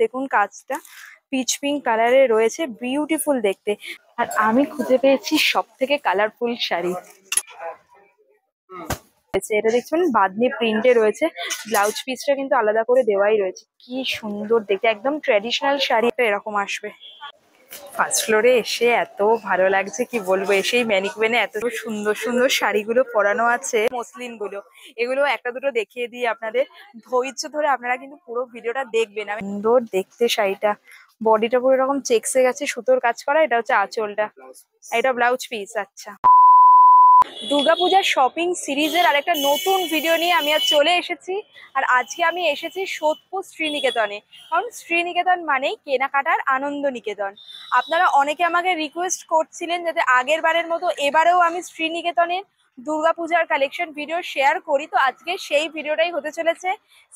দেখুন কাজটা, pitch pink কালারে রয়েছে, বিউটিফুল দেখতে। আর আমি খুঁজে পেয়েছি সব থেকে কালারফুল শাড়ি। এটা দেখছেন বাঁধনি প্রিন্টে রয়েছে, ব্লাউজ পিসটা কিন্তু আলাদা করে দেওয়াই রয়েছে। কি সুন্দর দেখতে, একদম ট্র্যাডিশনাল শাড়িটা এরকম আসবে। ফার্স্ট ফ্লোরে এসে এত ভালো লাগছে কি বলবো, এসেই ম্যানিকুইনে এত সুন্দর সুন্দর শাড়িগুলো পরানো আছে, মসলিন গুলো। এগুলো একটা দুটো দেখিয়ে দিই আপনাদের, ধৈর্য ধরে আপনারা কিন্তু পুরো ভিডিওটা দেখবেন। আমি সুন্দর দেখতে শাড়িটা, বডিটা পুরো এরকম চেক্সে গেছে, সুতোর কাজ করা। এটা হচ্ছে আঁচলটা, এটা ব্লাউজ পিস। আচ্ছা, দুর্গাপূজার শপিং সিরিজের আরেকটা নতুন ভিডিও নিয়ে আমি আজ চলে এসেছি। আর আজকে আমি এসেছি সোদপুর শ্রীনিকেতনে, কারণ শ্রীনিকেতন মানেই কেনাকাটার আনন্দ নিকেতন। আপনারা অনেকে আমাকে রিকোয়েস্ট করছিলেন যাতে আগের বারের মতো এবারেও আমি শ্রীনিকেতনের দুর্গাপূজার কালেকশন ভিডিও শেয়ার করি, তো আজকে সেই ভিডিওটাই হতে চলেছে।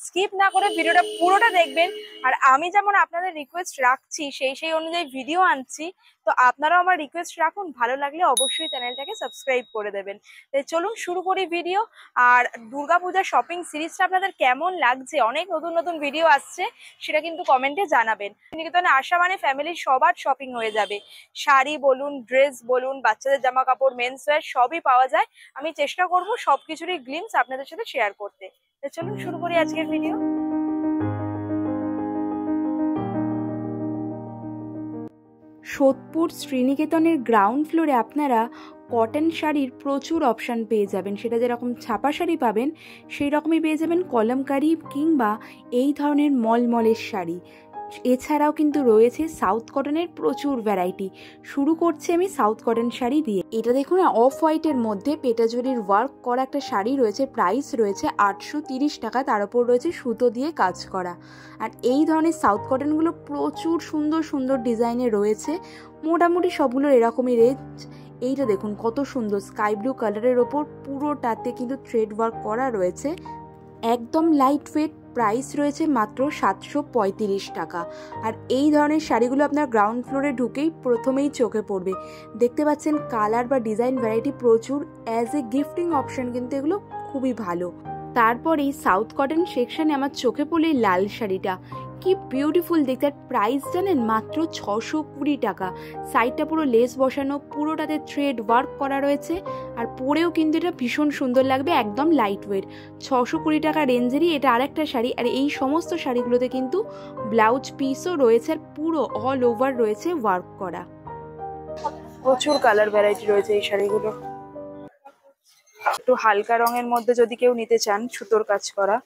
স্কিপ না করে ভিডিওটা পুরোটা দেখবেন। আর আমি যেমন আপনাদের রিকোয়েস্ট রাখছি সেই অনুযায়ী ভিডিও আনছি, তো আপনারাও আমার রিকোয়েস্ট রাখুন। ভালো লাগলে অবশ্যই চ্যানেলটাকে সাবস্ক্রাইব করে দেবেন। চলুন শুরু করি ভিডিও। আর দুর্গাপূজার শপিং সিরিজটা আপনাদের কেমন লাগছে, অনেক নতুন নতুন ভিডিও আসছে, সেটা কিন্তু কমেন্টে জানাবেন। নিকেতনে আসা মানে ফ্যামিলির সবার শপিং হয়ে যাবে, শাড়ি বলুন, ড্রেস বলুন, বাচ্চাদের জামা কাপড়, মেন্স ওয়্যার সবই পাওয়া যায়। আমি চেষ্টা করব সবকিছুরই গ্লিমস আপনাদের সাথে শেয়ার করতে। চলুন শুরু করি আজকের ভিডিও। সোদপুর শ্রীনিকেতনের গ্রাউন্ড ফ্লোরে আপনারা কটন শাড়ির প্রচুর অপশান পেয়ে যাবেন। সেটা যেরকম ছাপা শাড়ি পাবেন, সেই রকমই পেয়ে যাবেন কলমকারি কিংবা এই ধরনের মলমলের শাড়ি। এছাড়াও কিন্তু রয়েছে সাউথ কটনের প্রচুর ভ্যারাইটি। শুরু করছি আমি সাউথ কটন শাড়ি দিয়ে। এটা দেখুন অফ হোয়াইটের মধ্যে পেটাজুরির ওয়ার্ক করা একটা শাড়ি রয়েছে, প্রাইস রয়েছে 830 টাকা, তার উপর রয়েছে সুতো দিয়ে কাজ করা। আর এই ধরনের সাউথ কটনগুলো প্রচুর সুন্দর সুন্দর ডিজাইনে রয়েছে, মোটামুটি সবগুলোর এরকমই রেঞ্জ। এইটা দেখুন কত সুন্দর স্কাই ব্লু কালারের ওপর পুরোটাতে কিন্তু থ্রেড ওয়ার্ক করা রয়েছে, একদম লাইট ওয়েট। প্রাইস রয়েছে মাত্র 735 টাকা। আর এই ধরনের শাড়িগুলো আপনার গ্রাউন্ড ফ্লোরে ঢুকেই প্রথমেই চোখে পড়বে। দেখতে পাচ্ছেন কালার বা ডিজাইন ভ্যারাইটি প্রচুর, অ্যাজ এ গিফটিং অপশন কিন্তু এগুলো খুবই ভালো। তারপরেই সাউথ কটন সেকশনে আমার চোখে পড়লে লাল শাড়িটা, কি বিউটিফুল দেখতে। আর প্রাইস জানেন মাত্র 620 টাকা। সাইডটা পুরো লেস বসানো, পুরোটাতে থ্রেড ওয়ার্ক করা রয়েছে, আর পরেও কিন্তু এটা ভীষণ সুন্দর লাগবে, একদম লাইট ওয়েট। 620 টাকা রেঞ্জেরই এটা আরেকটা শাড়ি। আর এই সমস্ত শাড়িগুলোতে কিন্তু ব্লাউজ পিসও রয়েছে, আর পুরো অল ওভার রয়েছে ওয়ার্ক করা। প্রচুর কালার ভ্যারাইটি রয়েছে এই শাড়িগুলো। একটু হালকা রঙের মধ্যে যদি কেউ নিতে চান সুতোর কাজ করা,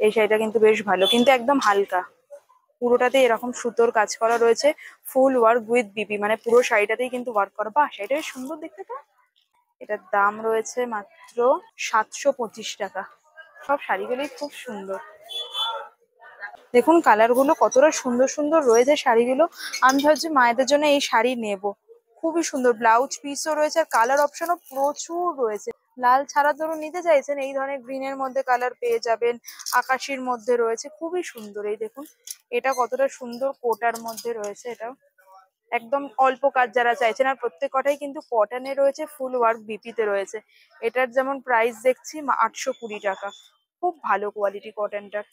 এই শাড়িটা কিন্তু বেশ ভালো, কিন্তু একদম হালকা। পুরোটাতে এরকম সুতোর কাজ করা রয়েছে, ফুল ওয়ার্ক উইথ বিপি, মানে পুরো শাড়িটাতেই কিন্তু ওয়ার্ক করা। বাহ, শাড়িটা বেশ সুন্দর দেখতে। তো এটার দাম রয়েছে মাত্র 725 টাকা। সব শাড়িগুলোই খুব সুন্দর। দেখুন কালার গুলো কতটা সুন্দর সুন্দর রয়েছে শাড়িগুলো। আমি ভাবছি মায়েদের জন্য এই শাড়ি নেব, খুবই সুন্দর। ব্লাউজ পিসও রয়েছে, আর কালার অপশনও প্রচুর রয়েছে। লাল ছাড়া ধরুন নিতে চাইছেন, এই ধরনের গ্রিনের মধ্যে কালার পেয়ে যাবেন, আকাশির মধ্যে রয়েছে, খুবই সুন্দর। এই দেখুন এটা কতটা সুন্দর, কোটার মধ্যে রয়েছে, এটাও একদম অল্প কাজ যারা চাইছেন। আর প্রত্যেক কটাই কিন্তু কটনে রয়েছে, ফুল ওয়ার্ক বিপিতে রয়েছে। এটার যেমন প্রাইস দেখছি 820 টাকা, খুব ভালো কোয়ালিটি কটনটার।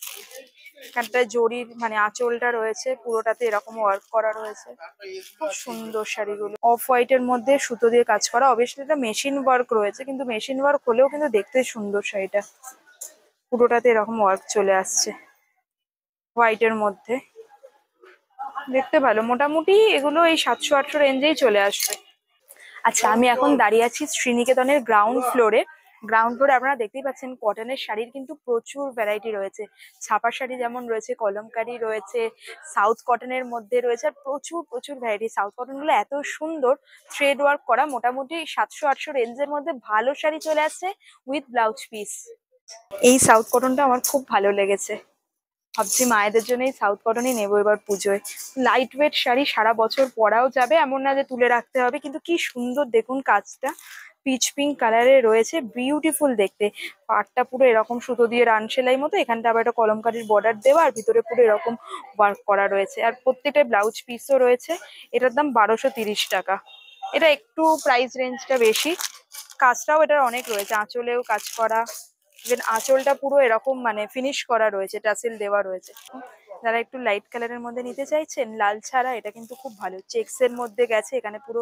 এখানটায় জরির মানে আঁচলটা রয়েছে, পুরোটাতে এরকম ওয়ার্ক করা রয়েছে, খুব সুন্দর শাড়িগুলো। অফ হোয়াইটের মধ্যে সুতো দিয়ে কাজ করা, অবশ্যই এটা মেশিন ওয়ার্ক রয়েছে, কিন্তু মেশিন ওয়ার্ক হলেও কিন্তু দেখতে সুন্দর। শাড়িটা পুরোটাতে এরকম ওয়ার্ক চলে আসছে হোয়াইটের মধ্যে, দেখতে ভালো। মোটামুটি এগুলো এই 700-800 রেঞ্জেই চলে আসবে। আচ্ছা, আমি এখন দাঁড়িয়ে আছি শ্রীনিকেতনের গ্রাউন্ড ফ্লোরে। গ্রাউন্ড ফ্লোরে আপনারা দেখতেই পাচ্ছেন কটনের শাড়ির কিন্তু প্রচুর ভ্যারাইটি রয়েছে। ছাপা শাড়ি যেমন রয়েছে, কলমকারি রয়েছে, সাউথ কটনের মধ্যে রয়েছে, আর প্রচুর প্রচুর ভ্যারাইটি। সাউথ কটন গুলো এত সুন্দর থ্রেড ওয়ার্ক করা, মোটামুটি 700-800 রেঞ্জের মধ্যে ভালো শাড়ি চলে আসছে উইথ ব্লাউজ পিস। এই সাউথ কটনটা আমার খুব ভালো লেগেছে, ভাবছি মায়েদের জন্য এই সাউথ কটনই নেবো এবার পুজোয়। লাইট ওয়েট শাড়ি, সারা বছর পরাও যাবে, এমন না যে তুলে রাখতে হবে। কিন্তু কি সুন্দর দেখুন কাজটা, পিচ পিঙ্ক কালারে রয়েছে, বিউটিফুল দেখতে। পাড়টা পুরো এরকম সুতো দিয়ে রান সেলাই মতো, এখানটা আবার একটা কলমকারির বর্ডার দেওয়া, আর ভিতরে পুরো এরকম ওয়ার্ক করা রয়েছে, আর প্রত্যেকটা ব্লাউজ পিসও রয়েছে। এটার দাম 1230 টাকা। এটা একটু প্রাইস রেঞ্জটা বেশি, কাজটাও এটার অনেক রয়েছে, আঁচলেও কাজ করা। ইভেন আঁচলটা পুরো এরকম মানে ফিনিশ করা রয়েছে, টাসেল দেওয়া রয়েছে। যারা একটু লাইট কালারের মধ্যে নিতে চাইছেন লাল ছাড়া, এটা কিন্তু খুব ভালো, চেক্সের মধ্যে গেছে, এখানে পুরো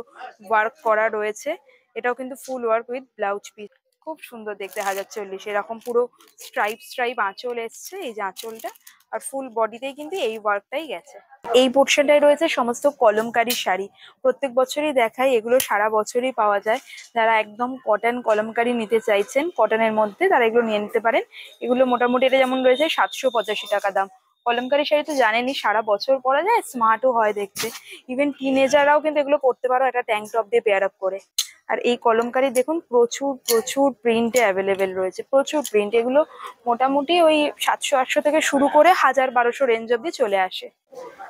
ওয়ার্ক করা রয়েছে। এটাও কিন্তু ফুল ওয়ার্ক উইথ ব্লাউজ পিস, খুব সুন্দর দেখতে। 1040 এরকম পুরো স্ট্রাইপ স্ট্রাইপ আঁচল এসছে, এই যে আঁচলটা, আর ফুল বডিতেই কিন্তু এই ওয়ার্কটাই গেছে। এই পোর্শনটায় রয়েছে সমস্ত কলমকারী শাড়ি। প্রত্যেক বছরই দেখাই, এগুলো সারা বছরই পাওয়া যায়। যারা একদম কটন কলমকারী নিতে চাইছেন কটনের মধ্যে, তারা এগুলো নিয়ে নিতে পারেন। এগুলো মোটামুটি এটা যেমন রয়েছে 785 টাকা দাম। কলমকারী শাড়ি তো জানেনই, সারা বছর পরা যায়, স্মার্টও হয় দেখতে। ইভেন টিনেজাররাও কিন্তু এগুলো পরতে পারো একটা ট্যাঙ্ক টপ দিয়ে পেয়ার আপ করে। আর এই কলমকারী দেখুন প্রচুর প্রচুর প্রিন্টে অ্যাভেলেবেল রয়েছে, প্রচুর প্রিন্ট। এগুলো মোটামুটি ওই 700-800 থেকে শুরু করে 1000-1200 রেঞ্জ অব্দি চলে আসে।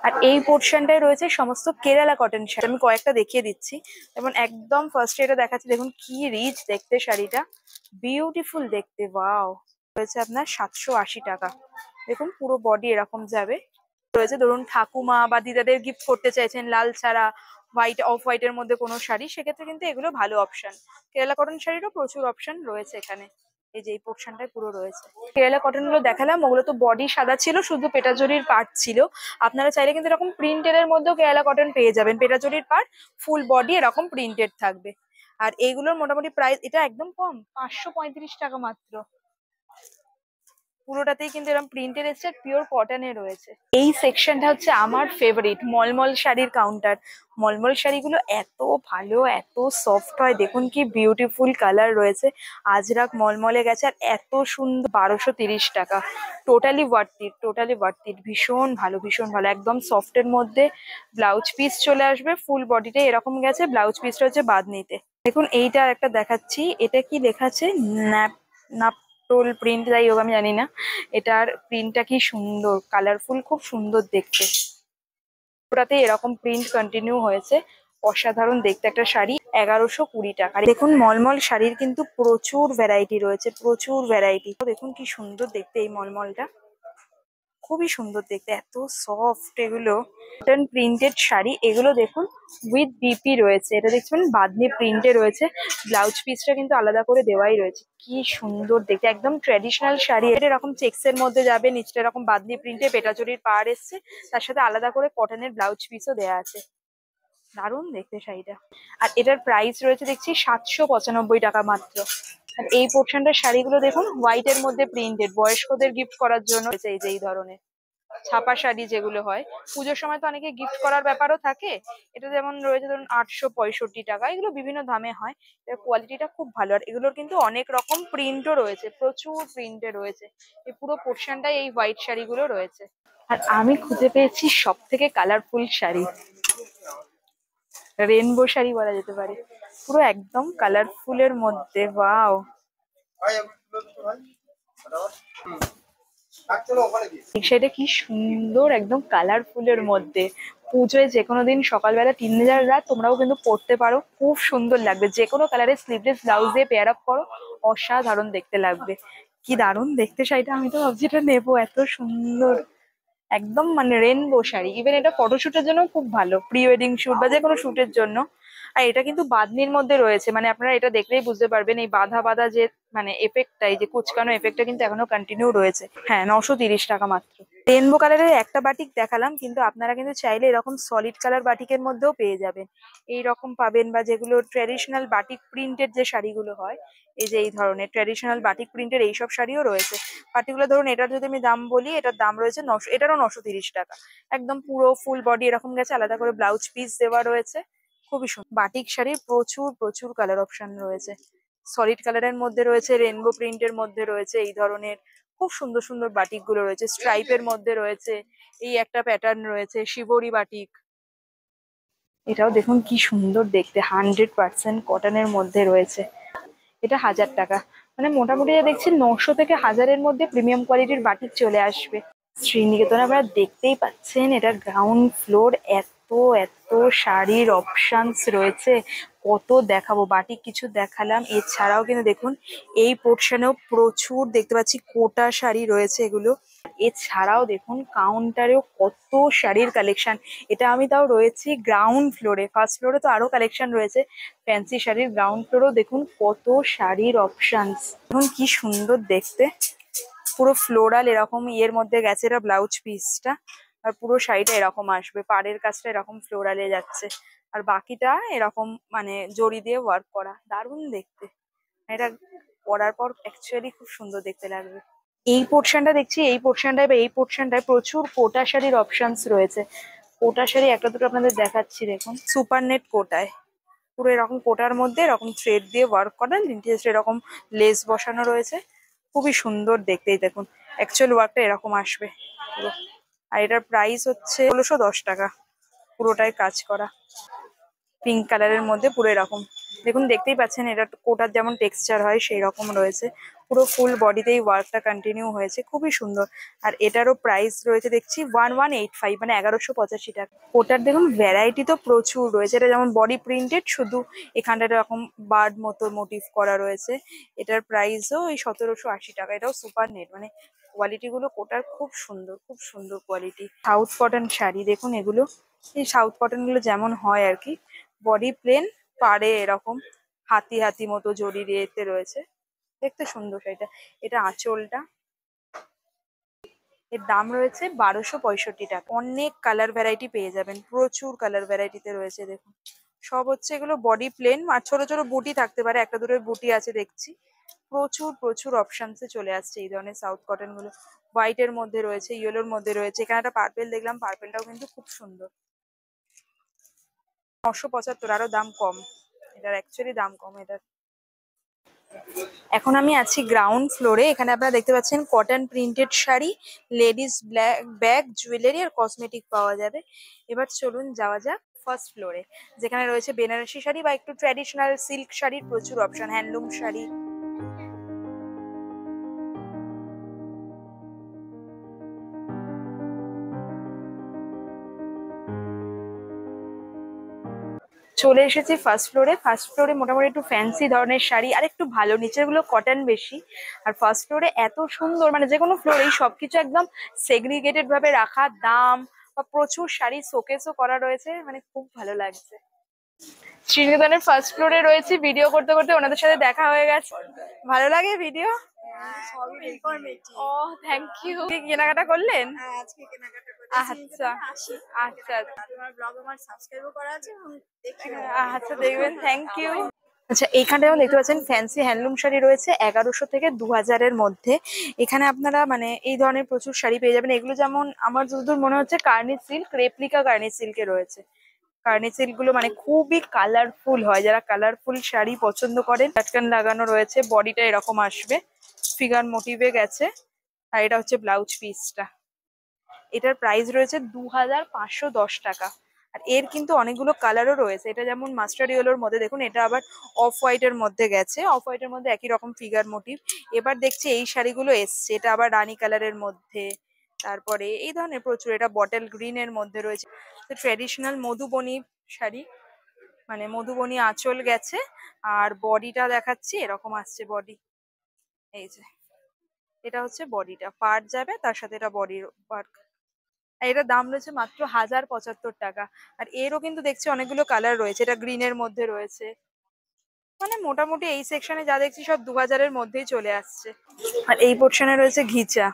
আর এই পোর্শনটায় রয়েছে সমস্ত কেরালা কটন শাড়ি, আমি কয়েকটা দেখিয়ে দিচ্ছি। যেমন একদম ফার্স্টে এটা দেখাচ্ছি, দেখুন কি রিচ দেখতে শাড়িটা, বিউটিফুল দেখতে, ওয়াও। রয়েছে আপনার 780 টাকা। দেখুন পুরো বডি এরকম যাবে। রয়েছে ধরুন ঠাকুমা বা দিদাদের গিফট করতে চাইছেন লাল ছাড়া হোয়াইট, অফ হোয়াইটের মধ্যে কোনো শাড়ি, সেক্ষেত্রে কিন্তু এগুলো ভালো অপশন। কেরালা কটন শাড়িরও প্রচুর অপশন রয়েছে এখানে। এই যে এই পোর্শনটায় পুরো রয়েছে কেরালা কটন গুলো দেখালাম, ওগুলো তো বডি সাদা ছিল, শুধু পেটাজরির পার্ট ছিল। আপনারা চাইলে কিন্তু এরকম প্রিন্টেড এর মধ্যেও কেরালা কটন পেয়ে যাবেন, পেটাজরির পার্ট, ফুল বডি এরকম প্রিন্টেড থাকবে। আর এইগুলোর মোটামুটি প্রাইস, এটা একদম কম, 535 টাকা মাত্র। পুরোটাতেই কিন্তু এরকম প্রিন্টের এসছে, পিওর কটনে রয়েছে। এই সেকশনটা হচ্ছে আমার ফেভারিট, মলমল শাড়ির কাউন্টার। মলমল শাড়িগুলো এত ভালো, এত সফট হয়, দেখুন কি বিউটিফুল কালার রয়েছে, আজরাক মলমলে গেছে, আর এত সুন্দর। 1230 টাকা, totally worth it, totally worth it. ভীষণ ভালো, ভীষণ ভালো, একদম সফটের মধ্যে। ব্লাউজ পিস চলে আসবে, ফুল বডিতে এরকম গেছে, ব্লাউজ পিসটা হচ্ছে বাঁধনিতে। দেখুন এইটা একটা দেখাচ্ছি, এটা কি লেখা আছে, ন্যাপ নাপ টোল প্রিন্ট, যাই হোক আমি জানি না। এটার প্রিন্টটা কি সুন্দর, কালারফুল, খুব সুন্দর দেখতে। ওটাতে এরকম প্রিন্ট কন্টিনিউ হয়েছে, অসাধারণ দেখতে একটা শাড়ি। 1120 টাকা। দেখুন মলমল শাড়ির কিন্তু প্রচুর ভ্যারাইটি রয়েছে, প্রচুর ভ্যারাইটি। দেখুন কি সুন্দর দেখতে এই মলমলটা, খুবই সুন্দর দেখতে, এত সফট এগুলো। কটন প্রিন্টেড শাড়ি এগুলো দেখুন, উইথ বিপি রয়েছে, এটা দেখছেন বাঁধনি প্রিন্টে রয়েছে, ব্লাউজ পিসটা কিন্তু আলাদা করে দেওয়াই রয়েছে। কি সুন্দর দেখতে, একদম ট্র্যাডিশনাল শাড়ি। এটা এরকম চেক্সের মধ্যে যাবে, নিচটা এরকম বাঁধনি প্রিন্টে পেটাচুরির পাড় এসছে, তার সাথে আলাদা করে কটনের ব্লাউজ পিসও দেওয়া আছে। দারুণ দেখতে শাড়িটা। আর এটার প্রাইস রয়েছে দেখছি 795 টাকা মাত্র। আর এই পোর্শনটার শাড়িগুলো দেখুন, হোয়াইটের মধ্যে প্রিন্টেড, বয়স্কদের গিফট করার জন্য এই যে এই ধরনের ছাপা শাড়ি যেগুলো হয়, পুজোর সময় তো অনেকে গিফট করার ব্যাপারও থাকে। এটা যেমন রয়েছে ধরুন 865 টাকা, এগুলো বিভিন্ন দামে হয়। এর কোয়ালিটিটা খুব ভালো, আর এগুলোর কিন্তু অনেক রকম প্রিন্টও রয়েছে, প্রচুর প্রিন্টে রয়েছে। এই পুরো পোর্শনটাই এই হোয়াইট শাড়িগুলো রয়েছে। আর আমি খুঁজে পেয়েছি সব থেকে কালারফুল শাড়ি, রেনবো শাড়ি বলা যেতে পারে, পুরো একদম কালারফুলের মধ্যে, ওয়াও। সেটা কি সুন্দর, একদম কালারফুলের মধ্যে। পুজোয় যে কোনো দিন সকালবেলা টিনেজাররা তোমরাও কিন্তু পরতে পারো, খুব সুন্দর লাগবে। যে কোনো কালারের স্লিভলেস ব্লাউজ দিয়ে পেয়ার আপ করো, অসাধারণ দেখতে লাগবে। কি দারুণ দেখতে শাড়িটা, আমি তো ভাবছি এটা নেবো, এত সুন্দর। একদম মানে রেনবো শাড়ি, ইভেন এটা ফটোশুটের জন্য খুব ভালো, প্রি ওয়েডিং শুট বা যে কোনো শুটের জন্য। আর এটা কিন্তু বাঁধনির মধ্যে রয়েছে, মানে আপনারা এটা দেখলেই বুঝতে পারবেন এই বাঁধা বাঁধা যে মানে এফেক্টটা, এই যে কুচকানো এফেক্টটা কিন্তু এখনো কন্টিনিউ রয়েছে। হ্যাঁ, 930 টাকা মাত্র। রেনবো কালারের একটা বাটিক দেখালাম, কিন্তু আপনারা কিন্তু চাইলে এরকম সলিড কালার বাটিকের মধ্যেও পেয়ে যাবেন, এইরকম পাবেন। বা যেগুলো ট্র্যাডিশনাল বাটিক প্রিন্টেড যে শাড়িগুলো হয়, এই যে এই ধরনের ট্র্যাডিশনাল বাটিক প্রিন্টের এইসব শাড়িও রয়েছে। পার্টিকুলার ধরুন এটার যদি আমি দাম বলি, এটার দাম রয়েছে 900, এটারও 930 টাকা। একদম পুরো ফুল বডি এরকম গেছে, আলাদা করে ব্লাউজ পিস দেওয়া রয়েছে, খুবই সুন্দর। বাটিক শাড়ির প্রচুর প্রচুর কালার অপশন রয়েছে, সলিড কালারের মধ্যে রয়েছে, রেনবো প্রিন্টের মধ্যে রয়েছে, এই ধরনের খুব সুন্দর সুন্দর বাটিক গুলো রয়েছে, স্ট্রাইপের মধ্যে রয়েছে, এই একটা প্যাটার্ন রয়েছে শিবরি বাটিক। এটাও দেখুন কি সুন্দর দেখতে, 100% কটনের মধ্যে রয়েছে। এটা 1000 টাকা। মানে মোটামুটি যা দেখছি 900 থেকে 1000-এর মধ্যে প্রিমিয়াম কোয়ালিটির বাটিক চলে আসবে। শ্রীনিকেতনে আপনারা দেখতেই পাচ্ছেন, এটা গ্রাউন্ড ফ্লোর, এত এত শাড়ির অপশনস রয়েছে, কত দেখাবো। বাটিক কিছু দেখালাম, এছাড়াও কিন্তু দেখুন এই পোর্শনেও প্রচুর দেখতে পাচ্ছি কোটা শাড়ি রয়েছে এগুলো। এছাড়াও দেখুন কাউন্টারেও কত শাড়ির কালেকশন। এটা আমি তাও রয়েছি গ্রাউন্ড ফ্লোরে, ফার্স্ট ফ্লোরে তো আরো কালেকশন রয়েছে ফ্যান্সি শাড়ির। গ্রাউন্ড ফ্লোরেও দেখুন কত শাড়ির অপশনস, দেখুন কি সুন্দর দেখতে, পুরো ফ্লোরাল এরকম ইয়ের মধ্যে গেছে এটা ব্লাউজ পিসটা। আর পুরো শাড়িটা এরকম আসবে, পাড়ের কাজটা এরকম ফ্লোরালে যাচ্ছে, আর বাকিটা এরকম মানে জড়ি দিয়ে ওয়ার্ক করা, দারুণ দেখতে। এটা পরার পর অ্যাকচুয়ালি খুব সুন্দর দেখতে লাগবে। এই পোর্শনটা দেখছি, এই পোর্শনটায় প্রচুর কোটা শাড়ির অপশনস রয়েছে। কোটা শাড়ি একটা দুটো আপনাদের দেখাচ্ছি, দেখুন সুপার নেট কোটায়, পুরো এরকম কোটার মধ্যে এরকম থ্রেড দিয়ে ওয়ার্ক করা, নিচে এরকম লেস বসানো রয়েছে, খুবই সুন্দর দেখতেই দেখুন। অ্যাকচুয়াল ওয়ার্কটা এরকম আসবে পুরো। আর এটার প্রাইস হচ্ছে 1610 টাকা, পুরোটাই কাজ করা পিঙ্ক কালারের মধ্যে পুরো এরকম। দেখুন দেখতেই পাচ্ছেন, এটা কোটার যেমন টেক্সচার হয় সেই রকম রয়েছে, পুরো ফুল বডিতেই ওয়ার্কটা কন্টিনিউ হয়েছে, খুবই সুন্দর। আর এটারও প্রাইস রয়েছে দেখছি 1185, মানে 1185 টাকা। কোটার দেখুন ভ্যারাইটি তো প্রচুর রয়েছে, এটা যেমন বডি প্রিন্টেড, শুধু এখানটা এরকম বার্ড মতো মোটিভ করা রয়েছে। এটার প্রাইসও ওই 1780 টাকা। এটাও সুপার নেট, মানে কোয়ালিটি গুলো কোটার খুব সুন্দর, খুব সুন্দর কোয়ালিটি। সাউথ কটন শাড়ি দেখুন এগুলো, এই সাউথ কটন গুলো যেমন হয় আর কি, বডি প্লেন, পাড়ে এরকম হাতি হাতি মতো জড়ি দিয়েতে রয়েছে, দেখতে সুন্দর এটা। এটা আঁচলটা, এর দাম রয়েছে 1265 টাকা। অনেক কালার ভ্যারাইটি পেয়ে যাবেন, প্রচুর কালার ভ্যারাইটিতে রয়েছে দেখুন। সব হচ্ছে এগুলো বডি প্লেন, আর ছোট ছোট বুটি থাকতে পারে, একটা দুটো বুটি আছে দেখছি। প্রচুর প্রচুর অপশনসে চলে আসছে এই ধরনের সাউথ কটন গুলো। হোয়াইট এর মধ্যে রয়েছে, ইয়েলোর মধ্যে রয়েছে, এখানে একটা পার্পেল দেখলাম, পার্পেলটাও কিন্তু খুব সুন্দর। 975, আরো দাম কম, এটার অ্যাকচুয়ালি দাম কম এটার। এখন আমি আছি গ্রাউন্ড ফ্লোরে, এখানে আপনারা দেখতে পাচ্ছেন cotton printed sari, ladies bag, jewellery আর কসমেটিক পাওয়া যাবে। এবার চলুন যাওয়া যাক ফার্স্ট ফ্লোরে, যেখানে রয়েছে বেনারসি শাড়ি বা একটু ট্র্যাডিশনাল সিল্ক শাড়ির প্রচুর অপশন, হ্যান্ডলুম শাড়ি। চলে এসেছি ফার্স্ট ফ্লোরে। ফার্স্ট ফ্লোরে মোটামুটি একটু ফ্যান্সি ধরনের শাড়ি, আর একটু ভালো, নিচের গুলো কটন বেশি। আর ফার্স্ট ফ্লোরে এত সুন্দর, মানে যে কোনো ফ্লোরেই সবকিছু একদম সেগ্রিগেটেড ভাবে রাখা, দাম বা প্রচুর শাড়ি শোকেসও করা রয়েছে, মানে খুব ভালো লাগছে। শ্রীনিকেতনের ফার্স্ট ফ্লোরে রয়েছি, ভিডিও করতে করতে ওনাদের সাথে দেখা হয়ে গেছে। ভালো লাগে ভিডিও? O thank you. কেনাকাটা করলেন? আচ্ছা আচ্ছা আচ্ছা, দেখবেন, থ্যাংক ইউ। আচ্ছা, এইখানটা যেমন দেখতে পাচ্ছেন ফ্যান্সি হ্যান্ডলুম শাড়ি রয়েছে 1100 থেকে 2000-এর মধ্যে। এখানে আপনারা মানে এই ধরনের প্রচুর শাড়ি পেয়ে যাবেন। এগুলো যেমন আমার যতদূর মনে হচ্ছে কার্নি সিল্ক, রেপ্লিকা কার্নি সিল্কে রয়েছে। কার্নি সিল্ক গুলো মানে খুবই কালারফুল হয়, যারা কালারফুল শাড়ি পছন্দ করেন। লাটকান লাগানো রয়েছে, বডিটা এরকম আসবে, ফিগার মোটিভে গেছে। আর এটা হচ্ছে ব্লাউজ পিসটা। এটার প্রাইস রয়েছে 2510 টাকা। আর এর কিন্তু অনেকগুলো কালারও রয়েছে, এটা যেমন মাস্টার্ড ইয়েলোর মধ্যে, দেখুন এটা আবার অফ হোয়াইট এর মধ্যে গেছে, অফ হোয়াইট এর মধ্যে একই রকম ফিগার মোটিভ। এবার দেখছি এই শাড়িগুলো এসছে, এটা আবার রানী কালারের মধ্যে, তারপরে এই ধরনের প্রচুর, এটা বটল গ্রিন এর মধ্যে রয়েছে। তো ট্রেডিশনাল মধুবনী শাড়ি, মানে মধুবনী আঁচল গেছে, আর বডিটা দেখাচ্ছি এরকম আসছে বডি, এই যে এটা হচ্ছে বডিটা, পার্ট যাবে তার সাথে এটা বডির ওয়ার্ক। এটার দাম রয়েছে মাত্র 1075 টাকা। আর এরও কিন্তু দেখছি অনেকগুলো কালার রয়েছে, এটা গ্রিনের মধ্যে রয়েছে, মানে মোটামুটি এই সেকশনে যা দেখছি সব 2000-এর মধ্যেই চলে আসছে। আর এই পোর্শনে রয়েছে ঘিচা,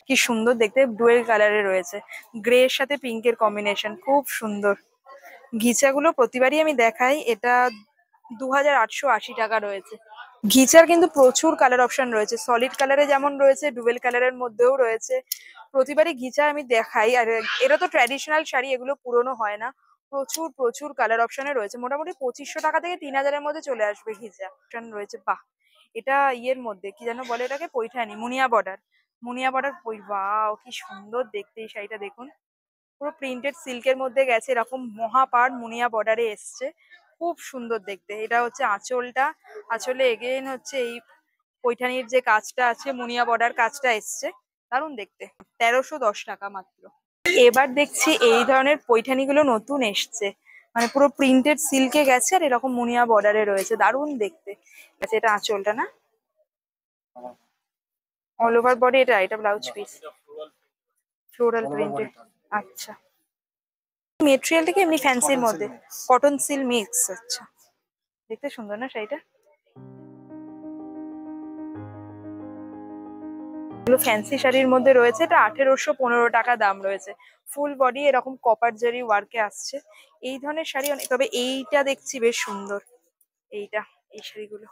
কি সুন্দর দেখতে, ডুয়েল কালারে রয়েছে, গ্রে এর সাথে পিঙ্কের কম্বিনেশন, খুব সুন্দর। ঘিচাগুলো প্রতিবারই আমি দেখাই, এটা 2880 টাকা রয়েছে। ঘিচার কিন্তু প্রচুর কালার অপশন রয়েছে, সলিড কালারে যেমন রয়েছে, ডুয়েল কালারের মধ্যেও রয়েছে। প্রতিবারই ঘিচা আমি দেখাই, আর এটা তো ট্র্যাডিশনাল শাড়ি, এগুলো পুরনো হয় না। প্রচুর প্রচুর কালার অপশনে রয়েছে, মোটামুটি 2500 টাকা থেকে 3000-এর মধ্যে চলে আসবে ঘিচা অপশন রয়েছে। বাহ, এটা ইয়ের মধ্যে কি যেন বলে এটাকে, পৈঠানি, মুনিয়া বর্ডার, মুনিয়া বর্ডার বাহ কি সুন্দর দেখতে এই শাড়িটা দেখুন, পুরো প্রিন্টেড সিল্কের মধ্যে গেছে, এরকম মহাপাড় মুনিয়া বর্ডারে এসছে, খুব সুন্দর দেখতে। এটা হচ্ছে আঁচলটা, আঁচলে এগেইন হচ্ছে এই পৈঠানির যে কাজটা আছে, মুনিয়া বর্ডার কাজটা এসছে, দারুণ দেখতে। 1310 টাকা মাত্র। এবার দেখছি এই ধরনের পৈঠানি গুলো নতুন এসছে, মানে পুরো প্রিন্টেড সিল্কে গেছে, আর এরকম মুনিয়া বর্ডারে রয়েছে, দারুণ দেখতে। আচ্ছা, এটা আঁচলটা না, অল ওভার বডি, এটা ব্লাউজ পিস, ফ্লোরাল প্রিন্টেড। আচ্ছা, মেটেরিয়ালটা কি এমনি ফ্যান্সির মধ্যে, কটন সিল্ক মিক্স। আচ্ছা, দেখতে সুন্দর না শাড়িটা। এগুলো ফ্যান্সি শাড়ির মধ্যে রয়েছে, এটা 1815 টাকা দাম রয়েছে। ফুল বডি এরকম কপার জারি ওয়ার্কে আসছে। এই ধরনের শাড়ি অনেক, তবে এইটা দেখছি বেশ সুন্দর। এইটা, এই শাড়িগুলো,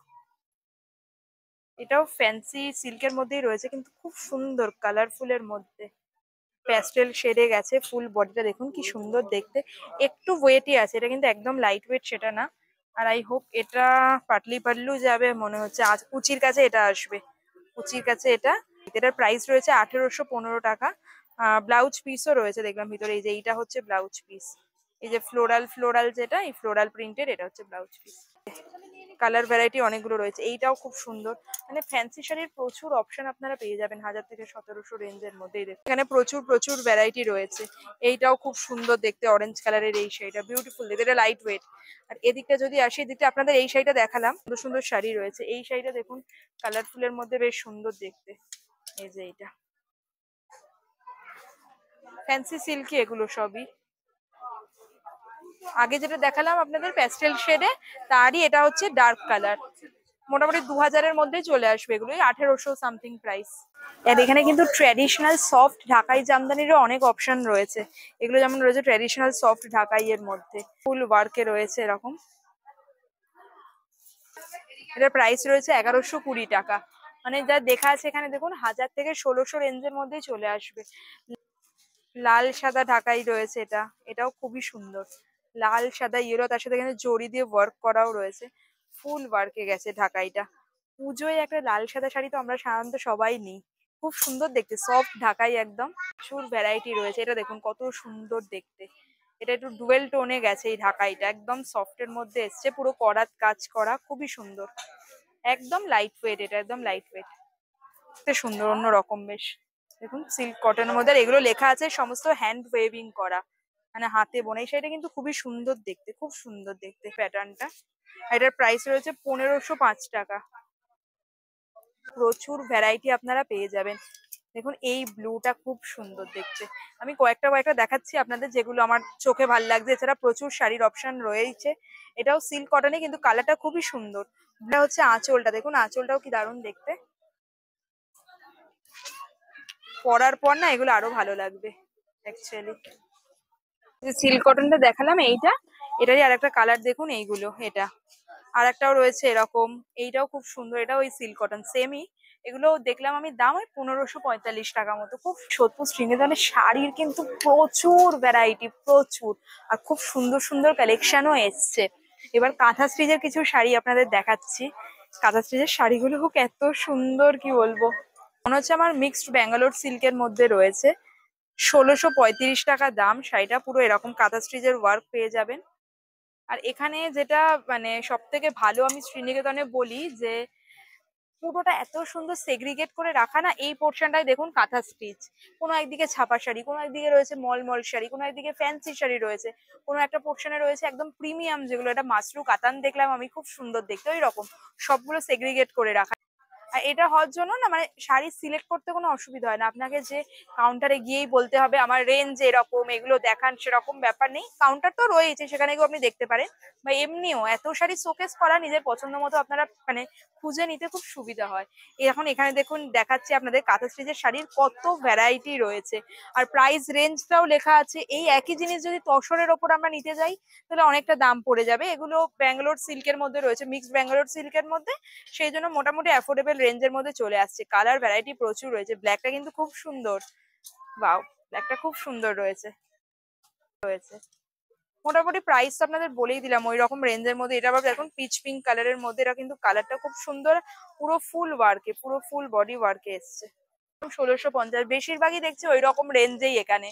এটাও ফ্যান্সি সিল্কের মধ্যেই রয়েছে কিন্তু খুব সুন্দর কালারফুলের মধ্যে, প্যাস্টেল শেডে গেছে। ফুল বডিটা দেখুন কি সুন্দর দেখতে, একটু ওয়েটই আছে, এটা কিন্তু একদম লাইট ওয়েট সেটা না। আর আই হোপ এটা পাটলি পাল্লু যাবে মনে হচ্ছে, আজ কুচির কাছে এটা আসবে, কুচির কাছে এটা। এটার প্রাইস রয়েছে 1815 টাকা। ব্লাউজ পিসও রয়েছে দেখলাম ভিতরে, এই যে এইটা হচ্ছে ব্লাউজ পিস, এই যে ফ্লোরাল ফ্লোরাল যেটা, এই ফ্লোরাল প্রিন্টের এটা হচ্ছে ব্লাউজ পিস। কালার ভ্যারাইটি অনেকগুলো রয়েছে, এইটাও খুব সুন্দর। মানে ফ্যান্সি শাড়ির প্রচুর অপশন আপনারা পেয়ে যাবেন 1000 থেকে 1700 রেঞ্জের মধ্যেই। এখানে প্রচুর প্রচুর ভ্যারাইটি রয়েছে। এইটাও খুব সুন্দর দেখতে, অরেঞ্জ কালারের এই শাড়িটা বিউটিফুল, এটা লাইট ওয়েট। আর এদিকটা যদি আসি, এদিকটা আপনাদের এই শাড়িটা দেখালাম, সুন্দর সুন্দর শাড়ি রয়েছে। এই শাড়িটা দেখুন কালারফুলের মধ্যে বেশ সুন্দর দেখতে, এই যে এইটা ফ্যান্সি সিল্কি, এগুলো সবই। আগে যেটা দেখালাম আপনাদের প্যাস্টেল শেডে, তারই এটা হচ্ছে ডার্ক কালার, মোটামুটি 2000-এর মধ্যে চলে আসবে এগুলো, 1800 সামথিং প্রাইস। আর এখানে কিন্তু ট্র্যাডিশনাল সফট ঢাকাই জামদানিরও অনেক অপশন রয়েছে। এগুলো যেমন রয়েছে ট্র্যাডিশনাল সফট ঢাকাই এর মধ্যে, ফুল ওয়ার্কে রয়েছে এরকম। এটার প্রাইস রয়েছে 1120 টাকা। মানে যা দেখা আছে এখানে দেখুন 1000 থেকে 1600 রেঞ্জের মধ্যেই চলে আসবে। লাল সাদা ঢাকাই রয়েছে এটা, এটাও খুবই সুন্দর, লাল সাদা ইয়েলো, তার সাথে এখানে জড়ি দিয়ে ওয়ার্ক করাও রয়েছে, ফুল ওয়ার্কে গেছে ঢাকাইটা। পুজোয় একটা লাল সাদা শাড়ি তো আমরা সাধারণত সবাই নিই, খুব সুন্দর দেখতে, সফট ঢাকাই একদম। প্রচুর ভ্যারাইটি রয়েছে, এটা দেখুন কত সুন্দর দেখতে। এটা একটু ডুয়েল টোনে গেছে এই ঢাকাইটা, একদম সফটের মধ্যে এসছে, পুরো করাত কাজ করা, খুবই সুন্দর, একদম লাইট ওয়েট, এটা একদম লাইট ওয়েট, সুন্দর অন্যরকম বেশ। দেখুন সিল্ক কটনের মধ্যে, এগুলো লেখা আছে সমস্ত হ্যান্ড ওয়েভিং করা, মানে হাতে বোনা। এই শাড়িটা কিন্তু খুবই সুন্দর দেখতে, খুব সুন্দর দেখতে প্যাটার্নটা। এটার প্রাইস রয়েছে 1505 টাকা। প্রচুর ভ্যারাইটি আপনারা পেয়ে যাবেন। দেখুন এই ব্লুটা খুব সুন্দর দেখতে, আমি কয়েকটা কয়েকটা দেখাচ্ছি আপনাদের যেগুলো আমার চোখে ভালো লাগছে। এছাড়া প্রচুর শাড়ির অপশন রয়েছে। এটাও সিল্ক কটনে, কিন্তু কালারটা খুবই সুন্দর। এটা হচ্ছে আঁচলটা, দেখুন আঁচলটাও কি দারুণ দেখতে, পরার পর না এগুলো আরো ভালো লাগবে অ্যাকচুয়ালি। যে সিল্ক কটনটা দেখালাম এইটা, এটারই আর একটা কালার দেখুন, এইগুলো এটা আর একটাও রয়েছে এরকম, এইটাও খুব সুন্দর, এটা ওই সিল্ক কটন সেমই। এগুলো দেখলাম আমি দাম ওই 1545 টাকা মতো। খুব সোদপুর শ্রীনিধানের শাড়ির কিন্তু প্রচুর ভ্যারাইটি, প্রচুর, আর খুব সুন্দর সুন্দর কালেকশনও এসছে। এবার কাঁথা স্টিচের কিছু শাড়ি আপনাদের দেখাচ্ছি। কাঁথা স্টিচের শাড়িগুলো হোক এত সুন্দর, কি বলবো, মনে হচ্ছে আমার মিক্সড ব্যাঙ্গালোর সিল্কের মধ্যে রয়েছে। 1635 টাকা দাম শাড়িটা, পুরো এরকম কাঁথা স্টিচের ওয়ার্ক পেয়ে যাবেন। আর এখানে যেটা মানে সব থেকে ভালো আমি শ্রীনিকেতনে বলি, যে পুরোটা এত সুন্দর সেগ্রিগেট করে রাখা না, এই পোর্শনটাই দেখুন কাঁথা স্টিচ, কোনো একদিকে ছাপা শাড়ি, কোনো একদিকে রয়েছে মলমল শাড়ি, কোনো একদিকে ফ্যান্সি শাড়ি রয়েছে, কোনো একটা পোর্শনে রয়েছে একদম প্রিমিয়াম, যেগুলো এটা মাসরু কাতান দেখলাম আমি, খুব সুন্দর দেখতে, ওই রকম সবগুলো সেগ্রিগেট করে রাখা। আর এটা হওয়ার জন্য না, মানে শাড়ি সিলেক্ট করতে কোনো অসুবিধা হয় না, আপনাকে যে কাউন্টারে গিয়েই বলতে হবে আমার রেঞ্জ এরকম, এগুলো দেখান, সেরকম ব্যাপার নেই। কাউন্টার তো রয়েছে, সেখানে গিয়ে আপনি দেখতে পারেন, বা এমনিও এত শাড়ি শোকেস করা, নিজের পছন্দ মতো আপনারা মানে খুঁজে নিতে খুব সুবিধা হয়। এখন এখানে দেখুন দেখাচ্ছি আপনাদের কাঁথা স্টিচের শাড়ির কত ভ্যারাইটি রয়েছে, আর প্রাইস রেঞ্জটাও লেখা আছে। এই একই জিনিস যদি তসরের ওপর আমরা নিতে যাই, তাহলে অনেকটা দাম পড়ে যাবে। এগুলো ব্যাঙ্গালোর সিল্কের মধ্যে রয়েছে, মিক্সড ব্যাঙ্গালোর সিল্কের মধ্যে, সেই জন্য মোটামুটি অ্যাফোর্ডেবল রেঞ্জের মধ্যে চলে আসছে। কালার ভ্যারাইটি প্রচুর রয়েছে, ব্ল্যাকটা কিন্তু খুব সুন্দর, বাও, ব্ল্যাকটা খুব সুন্দর রয়েছে রয়েছে মোটামুটি প্রাইস আপনাদের বলেই দিলাম, ওই রকম রেঞ্জের মধ্যে। এটা আবার এখন পিচ পিঙ্ক কালারের মধ্যে, এটা কিন্তু কালারটা খুব সুন্দর, পুরো ফুল ওয়ার্কে, পুরো ফুল বডি ওয়ার্কে এসছে। 1650, বেশিরভাগই দেখছি ওই রকম রেঞ্জেই এখানে,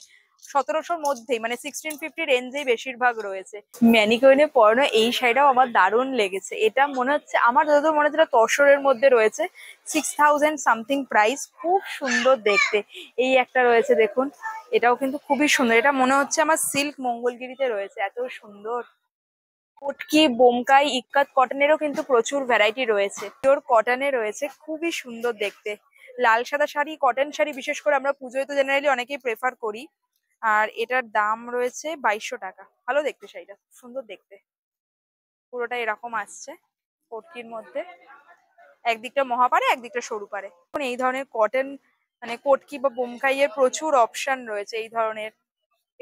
1700-র মধ্যেই, মানে 1650 রেঞ্জেই বেশিরভাগ রয়েছে। ম্যানিকুইনে পরানো এই শাড়িটাও আমার দারুণ লেগেছে, এটা মনে হচ্ছে আমার যতদূর মনে হচ্ছে তসরের মধ্যে রয়েছে, 6000 সামথিং প্রাইস, খুব সুন্দর দেখতে। এই একটা রয়েছে দেখুন, এটাও কিন্তু খুবই সুন্দর, এটা মনে হচ্ছে আমার সিল্ক মঙ্গলগিরিতে রয়েছে, এত সুন্দর। কটকি, বোমকাই, ইক্কাত কটনেরও কিন্তু প্রচুর ভ্যারাইটি রয়েছে, পিওর কটনে রয়েছে, খুবই সুন্দর দেখতে। লাল সাদা শাড়ি, কটন শাড়ি বিশেষ করে আমরা পুজোয় তো জেনারেলি অনেকেই প্রেফার করি। আর এটার দাম রয়েছে 2200 টাকা। ভালো দেখতে শাড়িটা, খুব সুন্দর দেখতে, পুরোটা এরকম আসছে কটকির মধ্যে, একদিকটা মহাপাড়ে একদিকটা সরু পাড়ে। এখন এই ধরনের কটন মানে কটকি বা বোমকাইয়ের প্রচুর অপশন রয়েছে এই ধরনের।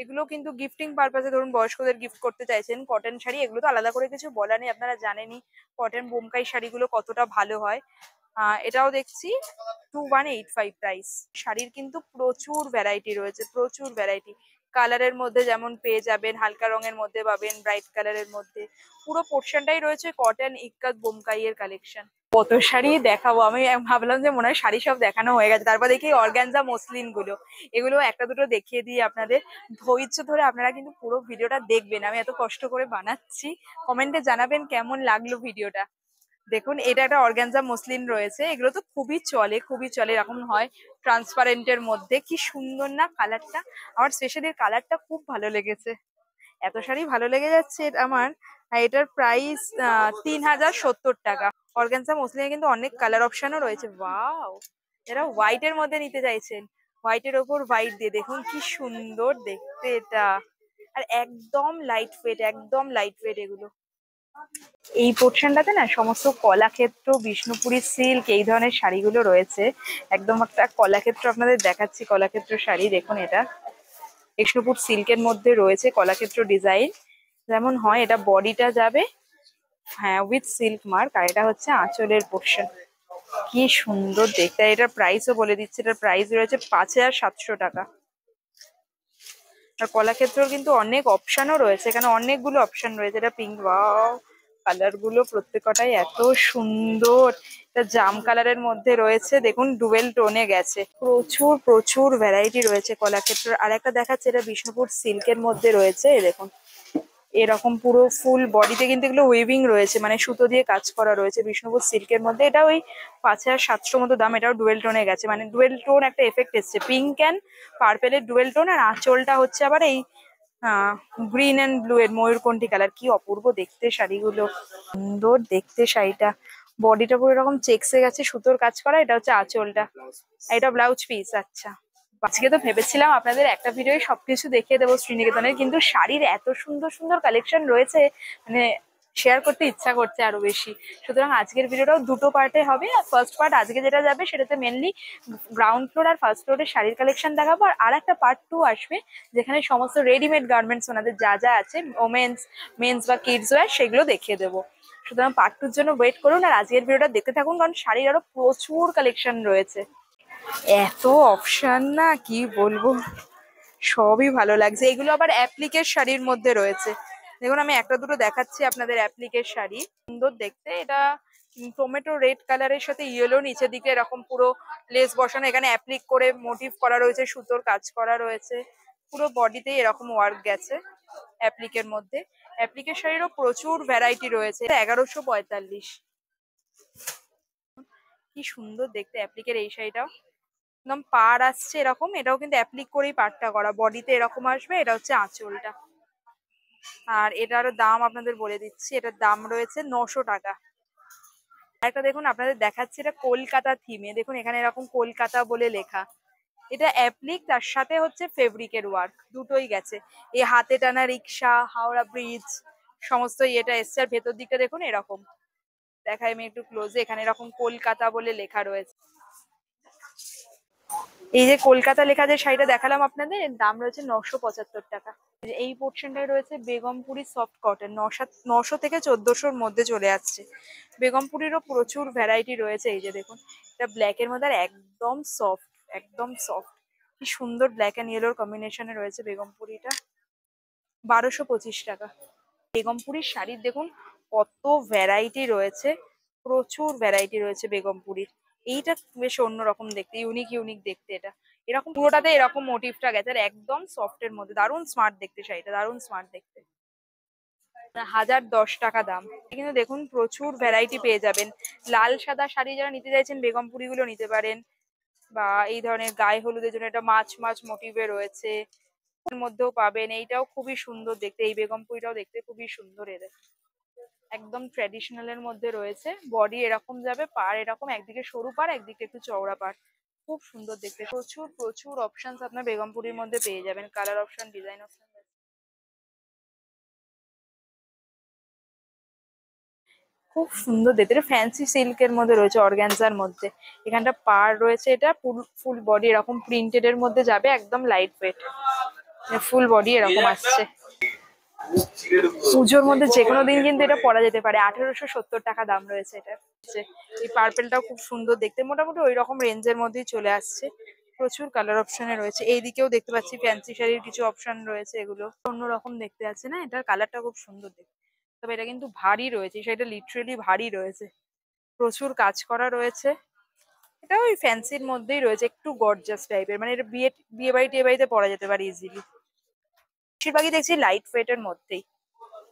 এগুলো কিন্তু গিফটিং পারপাসে, ধরুন বয়স্কদের গিফট করতে চাইছেন, কটন শাড়ি, এগুলো তো আলাদা করে কিছু বলা নেই, আপনারা জানেনই কটন বোমকাই শাড়িগুলো কতটা ভালো হয়। এটাও দেখছি 2185 প্রাইস। শাড়ির কিন্তু প্রচুর ভ্যারাইটি রয়েছে, প্রচুর ভ্যারাইটি। কালারের মধ্যে যেমন পেয়ে যাবেন, হালকা রঙের মধ্যে পাবেন, ব্রাইট কালারের মধ্যে। পুরো পোর্শনটাই রয়েছে কটন ইক্কাত বোমকাই এর কালেকশন। কত শাড়ি দেখাবো, আমি ভাবলাম যে মনে হয় শাড়ি সব দেখানো হয়ে গেছে, তারপর দেখি অর্গানজা মসলিন গুলো, এগুলো একটা দুটো দেখিয়ে দিই আপনাদের। ধৈর্য ধরে আপনারা কিন্তু পুরো ভিডিওটা দেখবেন, আমি এত কষ্ট করে বানাচ্ছি। কমেন্টে জানাবেন কেমন লাগলো ভিডিওটা। দেখুন এটা একটা অর্গানজা মসলিন রয়েছে, এগুলো তো খুবই চলে, খুবই চলে, এরকম হয় ট্রান্সপারেন্টের মধ্যে। কি সুন্দর না কালারটা, আমার স্পেশালি কালারটা খুব ভালো লেগেছে। এত শাড়ি ভালো লেগে যাচ্ছে আমার। আর এটার প্রাইস 3070 টাকা। অর্গানজা মসলিনে কিন্তু অনেক কালার অপশনও রয়েছে। ওয়াও, এরা হোয়াইট এর মধ্যে নিতে চাইছেন, হোয়াইটের ওপর হোয়াইট দিয়ে, দেখুন কি সুন্দর দেখতে এটা। আর একদম লাইট ওয়েট, একদম লাইট ওয়েট এগুলো। এই পোর্শনটাতে না সমস্ত কলাক্ষেত্র, বিষ্ণুপুরী সিল্ক এই ধরনের শাড়িগুলো রয়েছে। একদম একটা কলাক্ষেত্র আপনাদের দেখাচ্ছি, কলাক্ষেত্র শাড়ি দেখুন এটা। বিষ্ণুপুর সিল্কের মধ্যে রয়েছে কলাক্ষেত্র ডিজাইন, যেমন হয় এটা বডিটা যাবে, হ্যাঁ, উইথ সিল্ক মার্ক, আর এটা হচ্ছে আঁচলের পোর্শন। কি সুন্দর দেখতে। এটার প্রাইসও বলে দিচ্ছে, এটার প্রাইস রয়েছে 5700 টাকা। আর কলাক্ষেত্রর কিন্তু অনেক অপশনও রয়েছে, এখানে অনেকগুলো অপশন রয়েছে। এটা পিঙ্ক, ওয়াও, কালার গুলো প্রত্যেকটাই এত সুন্দর। এটা জাম কালারের মধ্যে রয়েছে, দেখুন ডুয়েল টোনে গেছে। প্রচুর প্রচুর ভ্যারাইটি রয়েছে কলাক্ষেত্রের। আর একটা দেখাচ্ছে, এটা বিষ্ণুপুর সিল্কের মধ্যে রয়েছে, এই দেখুন এরকম পুরো ফুল বডিতে কিন্তু এগুলো উইভিং রয়েছে, মানে সুতো দিয়ে কাজ করা রয়েছে বিষ্ণুপুর সিল্কের মধ্যে। এটা ওই 5700 মতো দাম। এটাও ডুয়েল টোনে গেছে, মানে ডুয়েল টোন একটা এফেক্ট এসছে, পিঙ্ক অ্যান্ড পার্পেলের ডুয়েল টোন। আর আঁচলটা হচ্ছে আবার এই গ্রিন অ্যান্ড ব্লু এর ময়ূরকণ্ঠী কালার। কি অপূর্ব দেখতে শাড়িগুলো, সুন্দর দেখতে শাড়িটা। বডিটা পুরো এরকম চেক্সে গেছে, সুতোর কাজ করা। এটা হচ্ছে আঁচলটা, এটা ব্লাউজ পিস। আচ্ছা, আজকে তো ভেবেছিলাম আপনাদের একটা ভিডিওয় সবকিছু দেখিয়ে দেবো শ্রীনিকেতনের, কিন্তু শাড়ির এত সুন্দর সুন্দর কালেকশন রয়েছে, মানে শেয়ার করতে ইচ্ছা করছে আরো বেশি। সুতরাং আজকের ভিডিওটাও দুটো পার্টে হবে। আর ফার্স্ট পার্ট আজকে যেটা যাবে সেটাতে মেনলি গ্রাউন্ড ফ্লোর আর ফার্স্ট ফ্লোরের শাড়ির কালেকশন দেখাবো, আর একটা পার্ট 2 আসবে যেখানে সমস্ত রেডিমেড গার্মেন্টস ওনাদের যা যা আছে, ওমেন্স, মেন্স বা কিডস ওয়্যার, সেগুলো দেখিয়ে দেবো। সুতরাং পার্ট 2 জন্য ওয়েট করুন, আর আজকের ভিডিওটা দেখতে থাকুন, কারণ শাড়ির আরো প্রচুর কালেকশন রয়েছে। এত অপশন না কি বলবো, সবই ভালো লাগছে। এগুলো আবার অ্যাপ্লিকের শাড়ির মধ্যে রয়েছে, দেখুন আমি একটা দুটো দেখাচ্ছি আপনাদের অ্যাপ্লিকের শাড়ি। সুন্দর দেখতে এটা, টমেটো রেড কালারের সাথে ইয়েলো, নিচের দিকে এরকম পুরো লেস বসানো, এখানে অ্যাপ্লিক করে মোটিভ করা রয়েছে, সুতোর কাজ করা রয়েছে, পুরো বডিতে এরকম ওয়ার্ক গেছে অ্যাপ্লিকের মধ্যে। অ্যাপ্লিকের শাড়িরও প্রচুর ভ্যারাইটি রয়েছে। 1145। কি সুন্দর দেখতে অ্যাপ্লিকের এই শাড়িটাও, একদম পাড় আসছে এরকম। এটাও কিন্তু অ্যাপ্লিক করেই পাড়টা করা, বডিতে এরকম আসবে। এটা হচ্ছে আঁচলটা। আর এটারও দাম আপনাদের বলে দিচ্ছি, এটার দাম রয়েছে 900 টাকা। একটা দেখুন আপনাদের দেখাচ্ছি, এটা কলকাতা থিমে, দেখুন এখানে এরকম কলকাতা বলে লেখা। এটা অ্যাপ্লিক, তার সাথে হচ্ছে ফেব্রিকের ওয়ার্ক, দুটোই গেছে। এই হাতে টানা রিক্সা, হাওড়া ব্রিজ, সমস্ত ইয়েটা এসছে। আর ভেতর দিকটা দেখুন এরকম, দেখাই আমি একটু ক্লোজে, এখানে এরকম কলকাতা বলে লেখা রয়েছে। এই যে কলকাতা লেখা যে শাড়িটা দেখালাম আপনাদের, এর দাম রয়েছে 975 টাকা। এই পোর্শনটায় রয়েছে বেগমপুরি সফট কটন, 900 থেকে 1400-র মধ্যে চলে আসছে। বেগমপুরিরও প্রচুর ভ্যারাইটি রয়েছে। এই যে দেখুন, এটা ব্ল্যাক এর মধ্যে, আর একদম সফট, একদম সফট। কি সুন্দর ব্ল্যাক অ্যান্ড ইয়েলোর কম্বিনেশনে রয়েছে বেগমপুরিটা। 1225 টাকা। বেগমপুরির শাড়ির দেখুন কত ভ্যারাইটি রয়েছে, প্রচুর ভ্যারাইটি রয়েছে বেগমপুরির। এইটা বেশ অন্যরকম দেখতে, ইউনিক ইউনিক দেখতে। এটা এরকম পুরোটাতে এরকম মোটিভটা গেছে, আর একদম সফট এর মধ্যে, দারুণ স্মার্ট দেখতে শাড়িটা, দারুণ স্মার্ট দেখতে। 1010 টাকা দাম। কিন্তু দেখুন প্রচুর ভ্যারাইটি পেয়ে যাবেন। লাল সাদা শাড়ি যারা নিতে চাইছেন বেগমপুরি গুলো নিতে পারেন, বা এই ধরনের গায়ে হলুদের জন্য এটা মাছ মাছ মোটিভে রয়েছে, এর মধ্যেও পাবেন। এইটাও খুবই সুন্দর দেখতে, এই বেগমপুরিটাও দেখতে খুবই সুন্দর। এদের একদম ট্র্যাডিশনাল এর মধ্যে রয়েছে, বডি এরকম যাবে, পাড় এরকম, একদিকে সরু পাড়, একদিকে একটু চওড়া পাড়, খুব সুন্দর দেখতে। প্রচুর প্রচুর অপশনস আপনার বেগমপুরির মধ্যে পেয়ে যাবেন, কালার অপশন, ডিজাইন অপশন। খুব সুন্দর দেখতে, এটা ফ্যান্সি সিল্কের মধ্যে রয়েছে, অর্গানজার মধ্যে। এখানটা পাড় রয়েছে, এটা ফুল বডি এরকম প্রিন্টেড এর মধ্যে যাবে, একদম লাইট ওয়েট, ফুল বডি এরকম আসছে। পুজোর মধ্যে যেকোনো দিন কিন্তু এটা পরা যেতে পারে। 1870 টাকা দাম রয়েছে এটা। এই পার্পেলটাও খুব সুন্দর দেখতে, মোটামুটি ওই রকম রেঞ্জের মধ্যেই চলে আসছে। প্রচুর কালার অপশনে রয়েছে। এইদিকেও দেখতে পাচ্ছি ফ্যান্সি শাড়ির কিছু অপশন রয়েছে, এগুলো অন্যরকম দেখতে আছে না, এটার কালারটা খুব সুন্দর দেখতে। তবে এটা কিন্তু ভারী রয়েছে, এই শাড়িটা লিটারেলি ভারী রয়েছে, প্রচুর কাজ করা রয়েছে। এটা ওই ফ্যান্সির মধ্যেই রয়েছে, একটু গর্জাস টাইপের, মানে এটা বিয়ে বাড়িতে পরা যেতে পারে ইজিলি। বেশিরভাগই দেখছি লাইট ওয়েট এর মধ্যেই।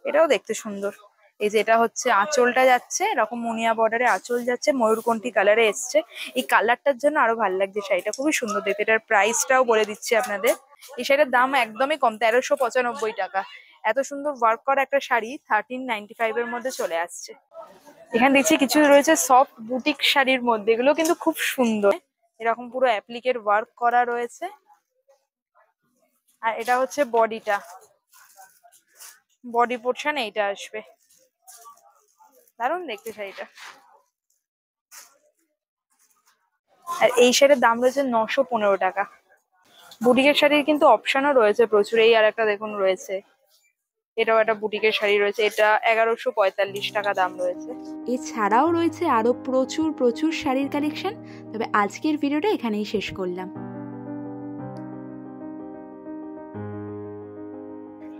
এটাও দেখতে সুন্দর। এই যে এটা হচ্ছে আঁচলটা যাচ্ছে এরকম মুনিয়া বর্ডারে, আঁচল যাচ্ছে ময়ূরকণ্ঠী কালারে এসছে। এই কালারটার জন্য আরো ভালো লাগছে শাড়িটা, খুবই সুন্দর দেখতে। এটার প্রাইসটাও বলে দিচ্ছি আপনাদের। এই শাড়ির দাম একদমই কম, 1395 টাকা। এত সুন্দর ওয়ার্ক করা একটা শাড়ি 1395 এর মধ্যে চলে আসছে। এখানে দেখছি কিছু রয়েছে সফট বুটিক শাড়ির মধ্যে, এগুলো কিন্তু খুব সুন্দর, এরকম পুরো অ্যাপ্লিকের ওয়ার্ক করা রয়েছে। আর এটা হচ্ছে বডিটা, বডি পোর্শন এইটা আসবে, দারুণ দেখতে শাড়িটা। আর এই শাড়ির দাম রয়েছে 915 টাকা। বুটিকের শাড়ির কিন্তু অপশনও রয়েছে প্রচুর। এই আর একটা দেখুন রয়েছে, এটাও একটা বুটিকের শাড়ি রয়েছে, এটা 1145 টাকা দাম রয়েছে। এছাড়াও রয়েছে আরও প্রচুর শাড়ির কালেকশন। তবে আজকের ভিডিওটা এখানেই শেষ করলাম।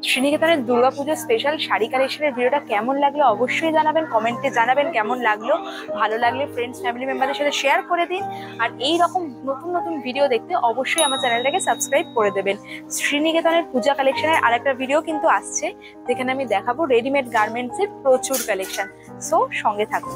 শ্রীনিকেতনের দুর্গাপুজোর স্পেশাল শাড়ি কালেকশনের ভিডিওটা কেমন লাগলো অবশ্যই জানাবেন, কমেন্টে জানাবেন কেমন লাগলো। ভালো লাগলে ফ্রেন্ডস ফ্যামিলি মেম্বারদের সাথে শেয়ার করে দিন। আর এই রকম নতুন ভিডিও দেখতে অবশ্যই আমার চ্যানেলটাকে সাবস্ক্রাইব করে দেবেন। শ্রীনিকেতনের পূজা কালেকশনের আরেকটা ভিডিও কিন্তু আসছে, যেখানে আমি দেখাবো রেডিমেড গার্মেন্টসের প্রচুর কালেকশন। সো সঙ্গে থাকুন।